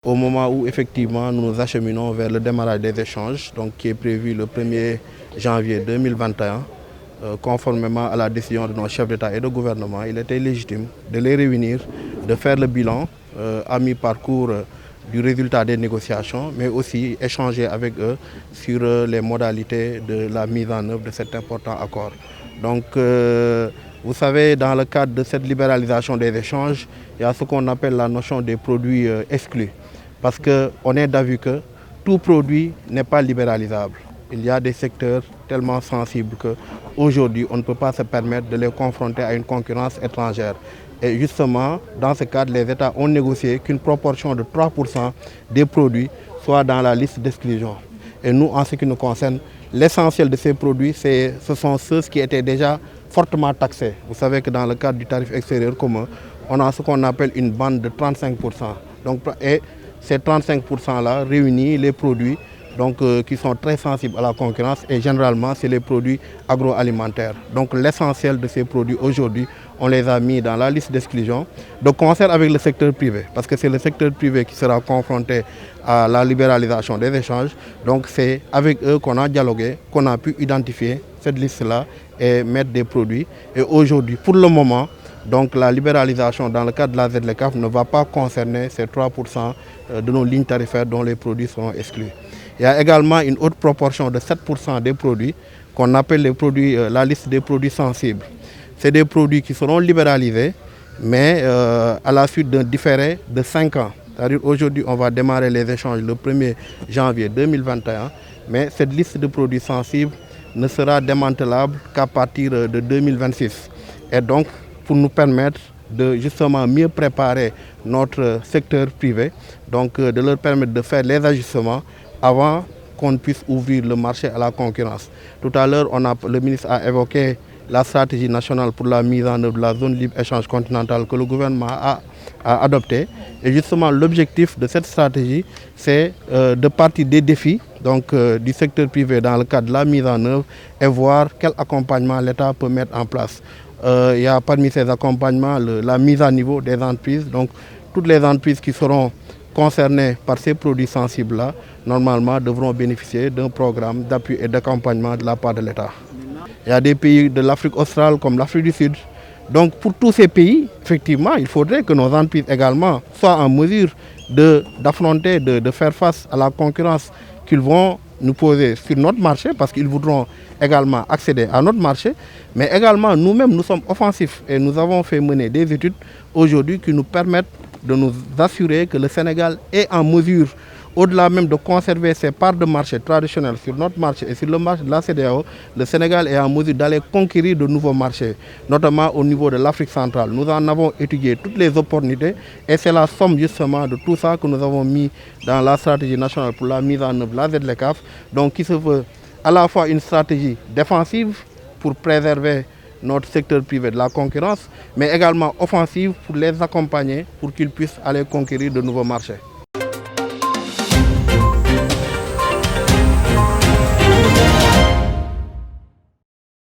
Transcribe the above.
Au moment où effectivement nous nous acheminons vers le démarrage des échanges, donc qui est prévu le 1er janvier 2021, conformément à la décision de nos chefs d'État et de gouvernement, il était légitime de les réunir, de faire le bilan à mi-parcours du résultat des négociations, mais aussi échanger avec eux sur les modalités de la mise en œuvre de cet important accord. Donc, vous savez, dans le cadre de cette libéralisation des échanges, il y a ce qu'on appelle la notion des produits exclus. Parce qu'on est d'avis que tout produit n'est pas libéralisable. Il y a des secteurs tellement sensibles qu'aujourd'hui, on ne peut pas se permettre de les confronter à une concurrence étrangère. Et justement, dans ce cadre, les États ont négocié qu'une proportion de 3% des produits soit dans la liste d'exclusion. Et nous, en ce qui nous concerne, l'essentiel de ces produits, ce sont ceux qui étaient déjà fortement taxés. Vous savez que dans le cadre du tarif extérieur commun, on a ce qu'on appelle une bande de 35%. Donc, ces 35%-là réunissent les produits qui sont très sensibles à la concurrence et généralement c'est les produits agroalimentaires. Donc l'essentiel de ces produits aujourd'hui, on les a mis dans la liste d'exclusion de concert avec le secteur privé parce que c'est le secteur privé qui sera confronté à la libéralisation des échanges. Donc c'est avec eux qu'on a dialogué, qu'on a pu identifier cette liste-là et mettre des produits. Et aujourd'hui, pour le moment, donc la libéralisation dans le cadre de la ZLECAf ne va pas concerner ces 3% de nos lignes tarifaires dont les produits seront exclus. Il y a également une autre proportion de 7% des produits qu'on appelle les produits, la liste des produits sensibles. C'est des produits qui seront libéralisés, mais à la suite d'un différé de 5 ans. C'est-à-dire aujourd'hui, on va démarrer les échanges le 1er janvier 2021, mais cette liste de produits sensibles ne sera démantelable qu'à partir de 2026. Et donc, pour nous permettre de justement mieux préparer notre secteur privé, donc de leur permettre de faire les ajustements avant qu'on puisse ouvrir le marché à la concurrence. Tout à l'heure, le ministre a évoqué la stratégie nationale pour la mise en œuvre de la zone libre-échange continentale que le gouvernement a adoptée. Et justement, l'objectif de cette stratégie, c'est de partir des défis du secteur privé dans le cadre de la mise en œuvre et voir quel accompagnement l'État peut mettre en place. Il y a parmi ces accompagnements la mise à niveau des entreprises. Donc, toutes les entreprises qui seront concernées par ces produits sensibles-là, normalement, devront bénéficier d'un programme d'appui et d'accompagnement de la part de l'État. Il y a des pays de l'Afrique australe comme l'Afrique du Sud. Donc, pour tous ces pays, effectivement, il faudrait que nos entreprises également soient en mesure d'affronter, de faire face à la concurrence qu'ils vont nous poser sur notre marché parce qu'ils voudront également accéder à notre marché, mais également nous-mêmes nous sommes offensifs et nous avons fait mener des études aujourd'hui qui nous permettent de nous assurer que le Sénégal est en mesure, au-delà même de conserver ses parts de marché traditionnelles sur notre marché et sur le marché de la CEDEAO, le Sénégal est en mesure d'aller conquérir de nouveaux marchés, notamment au niveau de l'Afrique centrale. Nous en avons étudié toutes les opportunités et c'est la somme justement de tout ça que nous avons mis dans la stratégie nationale pour la mise en œuvre de la ZLECAf, donc qui se veut à la fois une stratégie défensive pour préserver notre secteur privé de la concurrence, mais également offensive pour les accompagner pour qu'ils puissent aller conquérir de nouveaux marchés.